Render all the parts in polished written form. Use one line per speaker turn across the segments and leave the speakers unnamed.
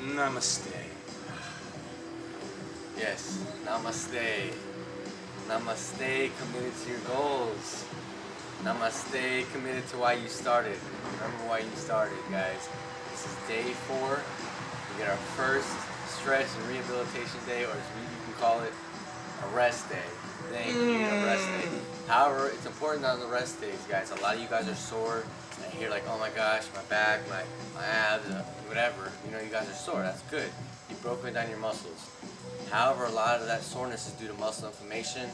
Namaste.
Yes, namaste. Namaste, committed to your goals. Namaste, committed to why you started. Remember why you started, guys. This is day 4. We get our first stretch and rehabilitation day, or as you can call it, a rest day. Thank you, a rest day. However, it's important on the rest days, guys. A lot of you guys are sore. I hear like, oh my gosh, my back, my abs, whatever. You know, you guys are sore. That's good. You've broken down your muscles. However, a lot of that soreness is due to muscle inflammation,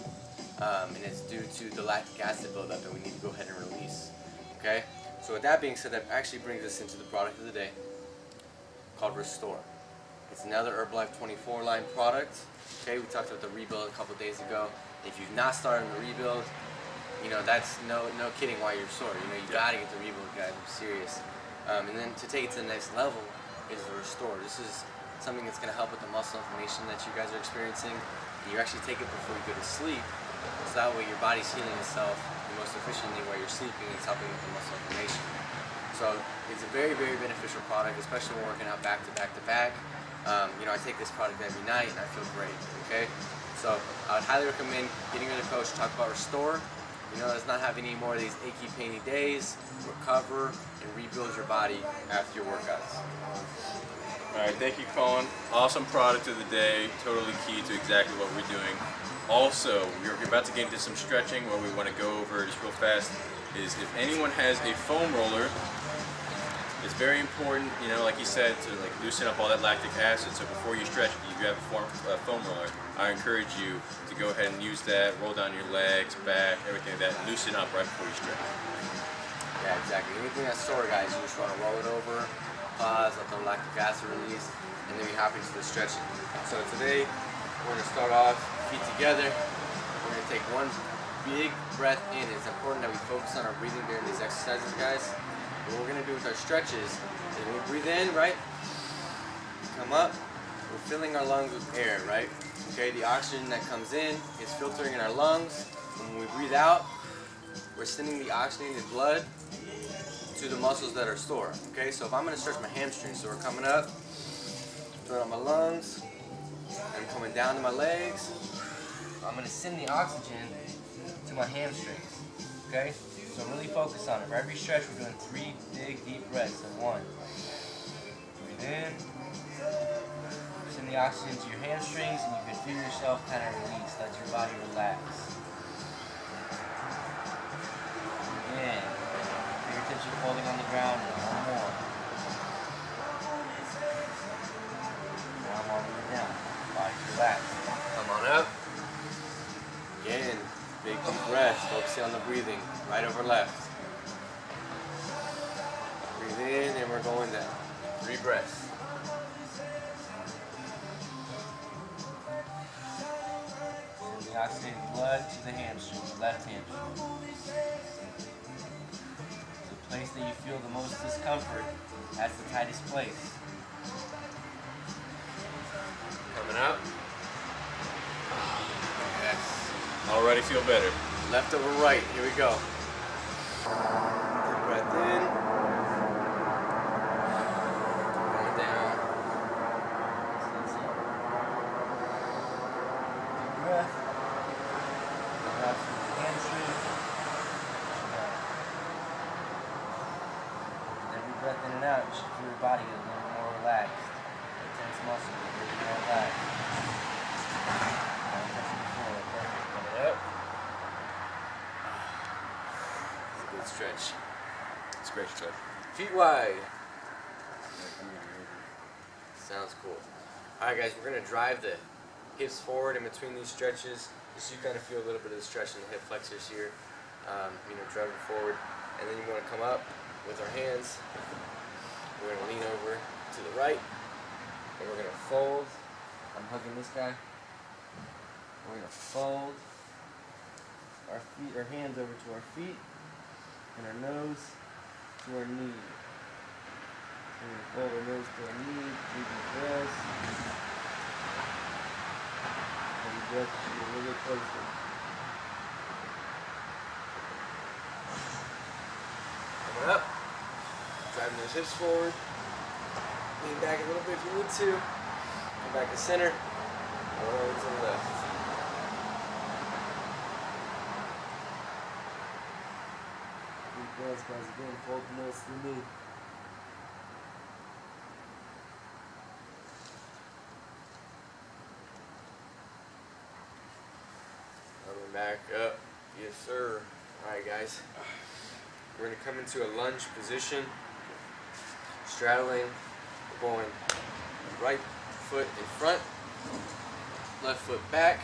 and it's due to the lactic acid buildup that we need to go ahead and release. Okay? So with that being said, that actually brings us into the product of the day called Restore. It's another Herbalife 24 line product. Okay, we talked about the rebuild a couple days ago. If you've not started the rebuild, you know, that's no kidding why you're sore. You know, you gotta get the rebuild, guys. I'm serious. And then to take it to the next level is the Restore. This is something that's gonna help with the muscle inflammation that you guys are experiencing. You actually take it before you go to sleep, so that way your body's healing itself the most efficiently while you're sleeping, and it's helping with the muscle inflammation. So it's a very, very beneficial product, especially when working out back to back to back. You know, I take this product every night and I feel great, okay? So I would highly recommend getting with a coach to talk about Restore. You know, let's not have any more of these achy, painy days. Recover and rebuild your body after your workouts.
Alright, thank you, Colin. Awesome product of the day, totally key to exactly what we're doing. Also, we're about to get into some stretching. What we want to go over just real fast is if anyone has a foam roller, it's very important, you know, like he said, to like loosen up all that lactic acid. So before you stretch, if you have a foam roller, I encourage you to go ahead and use that, roll down your legs, back, everything like that, loosen up right before you stretch.
Yeah, exactly. Anything that's sore, guys, you just want to roll it over, pause, let the lactic acid release, and then we hop into the stretching. So today, we're going to start off feet together. We're going to take one big breath in. It's important that we focus on our breathing during these exercises, guys. What we're going to do with our stretches is when we breathe in, right, come up, we're filling our lungs with air, right? Okay, the oxygen that comes in is filtering in our lungs. When we breathe out, we're sending the oxygenated blood to the muscles that are sore. Okay, so if I'm going to stretch my hamstrings, so we're coming up, filling up my lungs, I'm coming down to my legs, I'm going to send the oxygen to my hamstrings. Okay? So really focus on it. For every stretch, we're doing 3 big, deep breaths. So 1. Breathe in. Send the oxygen to your hamstrings, and you can feel yourself kind of release. Let your body relax. Breathe in. Fingertips are holding on the ground. One more. Now I'm all the way down. Body's relaxed. Come on up. Again. Big deep breaths, focusing on the breathing, right over left. Breathe in and we're going down. 3 breaths. Send the oxygenated blood to the hamstring, the left hamstring. The place that you feel the most discomfort, that's the tightest place. Coming up. Yes.
Already feel better.
Left over right, here we go. Deep breath in. Going down. Deep breath. Out through the hamstring. Every breath in and out, you should feel your body get a little more relaxed. The tense muscles a little more relaxed. Good stretch.
It's a great stretch.
Feet wide. Sounds cool. Alright guys, we're going to drive the hips forward in between these stretches, just so you kind of feel a little bit of the stretch in the hip flexors here. You know, drive it forward. And then you want to come up with our hands. We're going to lean over to the right. And we're going to fold. I'm hugging this guy. We're going to fold our feet, our hands over to our feet. And our nose to our knee. We're going to fold our nose to our knee, deep breaths. Every breath should be a little bit closer. Coming up. Driving those hips forward. Lean lean back a little bit if you need to. Come back to center. Roll over to the left.
Deep breaths, guys. Again, fold the nose to the knee.
Coming back up. Yes, sir. Alright, guys. We're going to come into a lunge position. Straddling. We're going right foot in front, left foot back.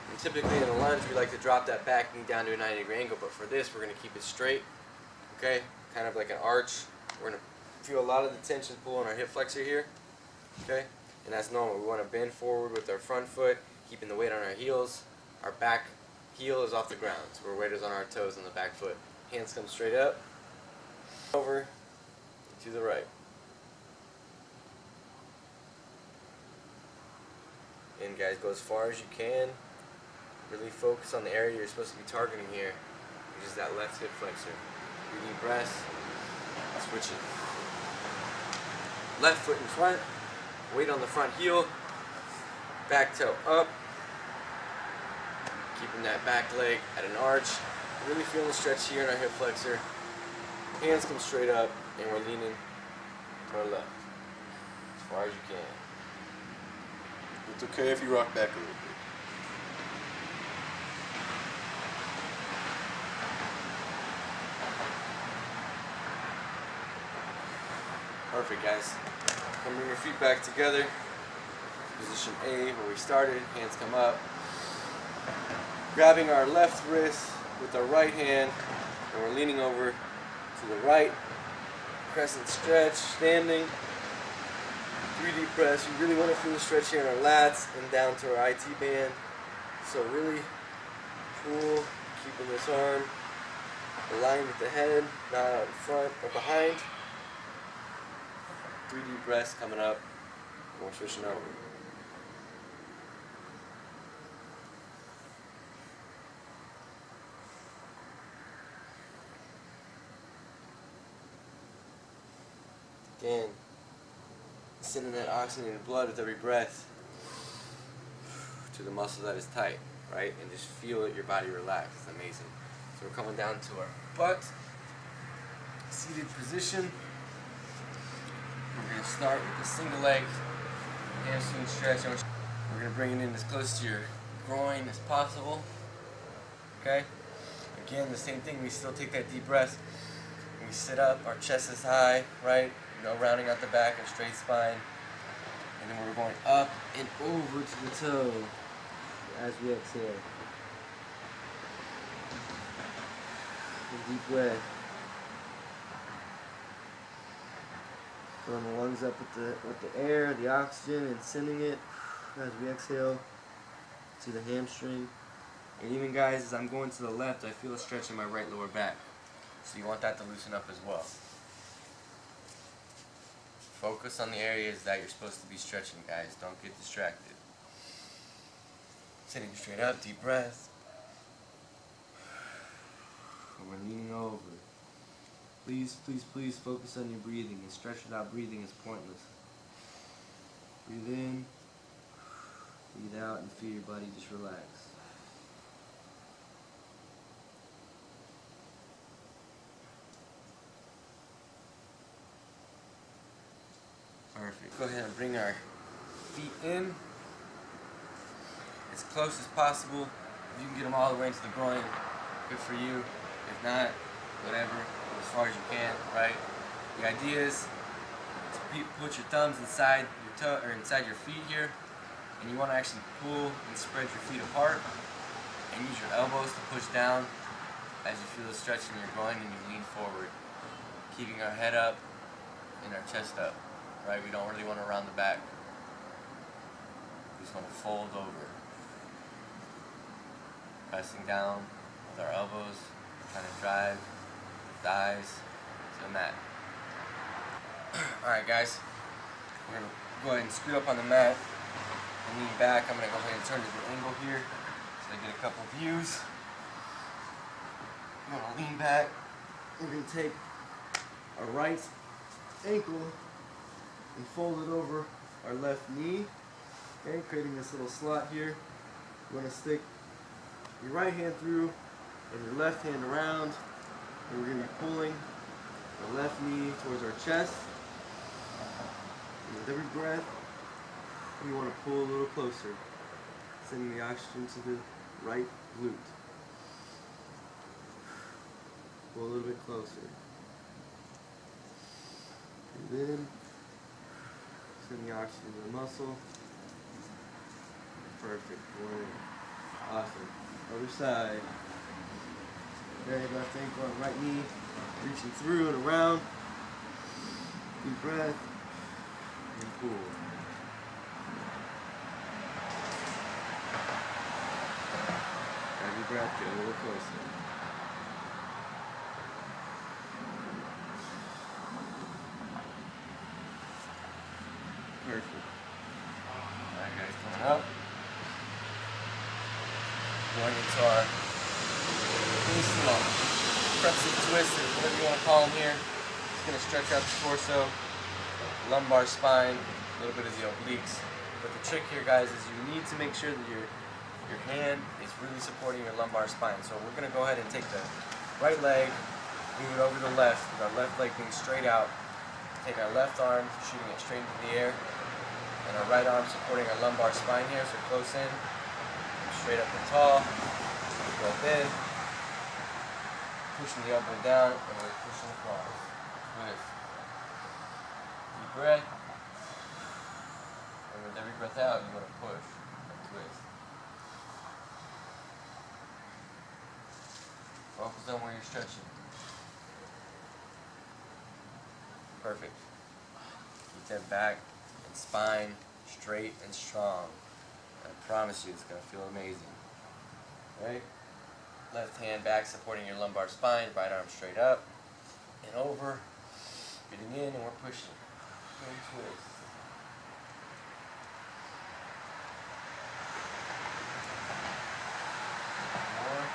And typically in a lunge, we like to drop that back knee down to a 90-degree angle, but for this, we're going to keep it straight. Okay? Kind of like an arch. We're going to feel a lot of the tension pull in our hip flexor here. Okay? And that's normal. We want to bend forward with our front foot, keeping the weight on our heels. Our back heel is off the ground, so our weight is on our toes on the back foot. Hands come straight up, over, to the right. And guys, go as far as you can. Really focus on the area you're supposed to be targeting here, which is that left hip flexor. 3 deep breaths. Switch it. Left foot in front. Weight on the front heel. Back toe up. Keeping that back leg at an arch. Really feeling the stretch here in our hip flexor. Hands come straight up, and we're leaning to our left as far as you can.
It's okay if you rock back a little bit.
Perfect, guys. Come bring your feet back together. Position A, where we started. Hands come up. Grabbing our left wrist with our right hand, and we're leaning over to the right. Crescent stretch, standing. 3 deep breaths. You really want to feel the stretch here in our lats and down to our IT band. So really pull, keeping this arm aligned with the head, not out in front or behind. 3 deep breaths coming up, and we're switching over. Again, sending that oxygenated blood with every breath to the muscle that is tight, right? And just feel it, your body relax. It's amazing. So we're coming down to our butt, seated position. We're going to start with a single leg hamstring stretch. We're going to bring it in as close to your groin as possible. Okay? Again, the same thing. We still take that deep breath. We sit up, our chest is high, right? You know, rounding out the back and straight spine. And then we're going up and over to the toe
As we exhale. A deep breath. Filling the lungs up with the air, the oxygen, and sending it as we exhale to the hamstring.
And even, guys, as I'm going to the left, I feel a stretch in my right lower back. So you want that to loosen up as well. Focus on the areas that you're supposed to be stretching, guys. Don't get distracted. Sitting straight up, deep breath.
And we're leaning over. Please, please, please focus on your breathing. A stretch without breathing is pointless. Breathe in, breathe out, and feel your body just relax.
Perfect. Go ahead and bring our feet in as close as possible. If you can get them all the way into the groin, good for you. If not, whatever, as far as you can, right? The idea is to put your thumbs inside your toe or inside your feet here, and you want to actually pull and spread your feet apart, and use your elbows to push down as you feel the stretch in your groin, and you lean forward, keeping our head up and our chest up. Right, we don't really want to round the back. We just want to fold over. Pressing down with our elbows, trying to drive the thighs to the mat. Alright, guys, we're going to go ahead and scoot up on the mat and lean back. I'm going to go ahead and turn to the angle here so I get a couple views. I'm going to lean back.
We're going to take our right ankle and fold it over our left knee. Okay, creating this little slot here. You want to stick your right hand through and your left hand around, and we're going to be pulling the left knee towards our chest. And with every breath, we want to pull a little closer, sending the oxygen to the right glute. Pull a little bit closer. Breathe in, send the oxygen to the muscle. Perfect. Good. Awesome. Other side. Okay, left ankle on right knee, reaching through and around. Deep breath and pull. Every breath, get a little closer. Perfect.
Alright guys, coming up. Going into our base lunge. Pretzel twist, or whatever you want to call them here. Just going to stretch out the torso, lumbar spine, a little bit of the obliques. But the trick here, guys, is you need to make sure that your hand is really supporting your lumbar spine. So we're going to go ahead and take the right leg, move it over the left, with our left leg being straight out. Take our left arm, shooting it straight into the air, and our right arm supporting our lumbar spine here, so close in, straight up and tall, breath in, pushing the elbow down, and we're pushing across. Twist. Deep breath, and with every breath out, you want to push and twist. Focus on where you're stretching. Perfect. Keep that back and spine straight and strong. I promise you it's going to feel amazing. Right? Left hand back supporting your lumbar spine, right arm straight up and over. Breathing in and we're pushing. And twist. More.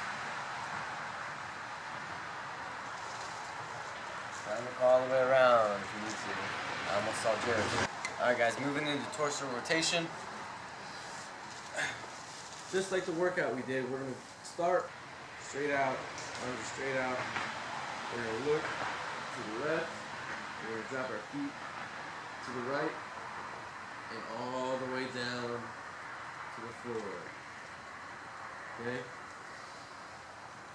Trying to go all the way around if you need to. I almost saw Jared. Alright guys, moving into torso rotation.
Just like the workout we did, we're going to start straight out, arms are straight out. We're going to look to the left, we're going to drop our feet to the right, and all the way down to the floor. Okay?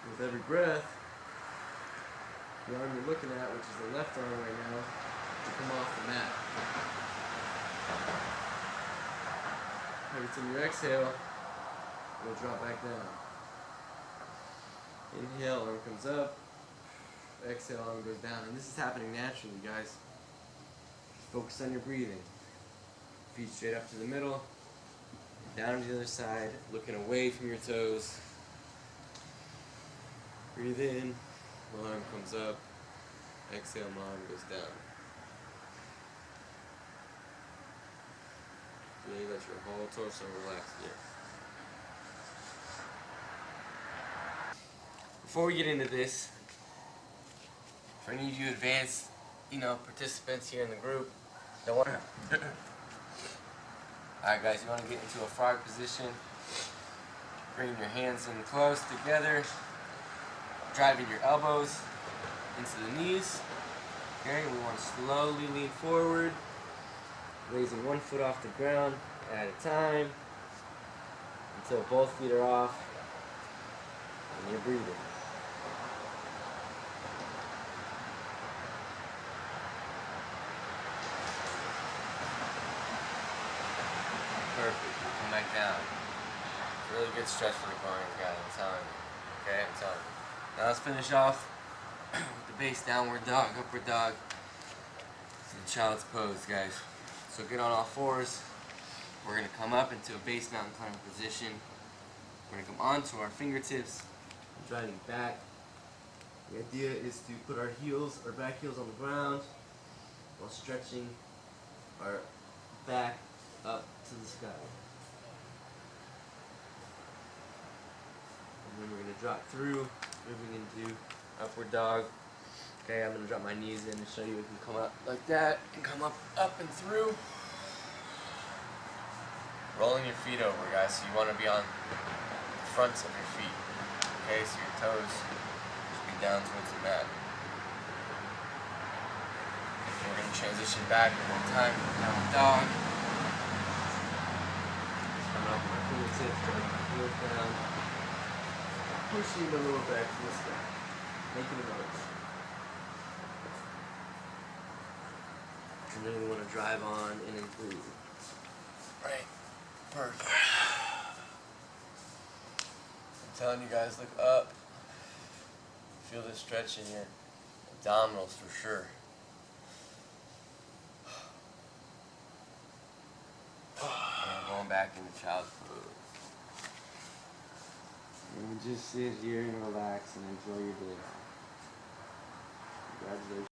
With every breath, the arm you're looking at, which is the left arm right now, will come off the mat. Every time you exhale, it'll drop back down. Inhale, arm comes up. Exhale, arm goes down. And this is happening naturally, guys. Focus on your breathing. Feet straight up to the middle. Down to the other side, looking away from your toes. Breathe in, my arm comes up. Exhale, my arm goes down. Really let your whole torso relax here. Before we get into this, for any of you advanced, participants here in the group, don't want to. Alright guys, you want to get into a frog position. Bring your hands in close together. Driving your elbows into the knees. Okay, we want to slowly lean forward. Raising one foot off the ground at a time until both feet are off and you're breathing. Perfect. Come back down. Really good stretch for the groin, guys. I'm telling you. Okay, I'm telling you. Now let's finish off with the base downward dog, upward dog. It's a child's pose, guys. So get on all fours. We're going to come up into a base mountain climber position. We're going to come onto our fingertips, driving back. The idea is to put our heels, our back heels on the ground while stretching our back up to the sky. And then we're going to drop through, moving into upward dog.
Okay, I'm gonna drop my knees in and show you. We can come up like that and come up and through. Rolling your feet over, guys. So you want to be on the fronts of your feet. Okay, so your toes should be down towards the mat. We're gonna transition back one more time. Down dog. Coming up with my fingertips, bring my heels down. Pushing the lower back to the sky. Making a noise. And then we want to drive on in and through. Right. Perfect. I'm telling you guys, look up. Feel the stretch in your abdominals for sure. And going back into child's pose.
And just sit here and relax and enjoy your day. Congratulations.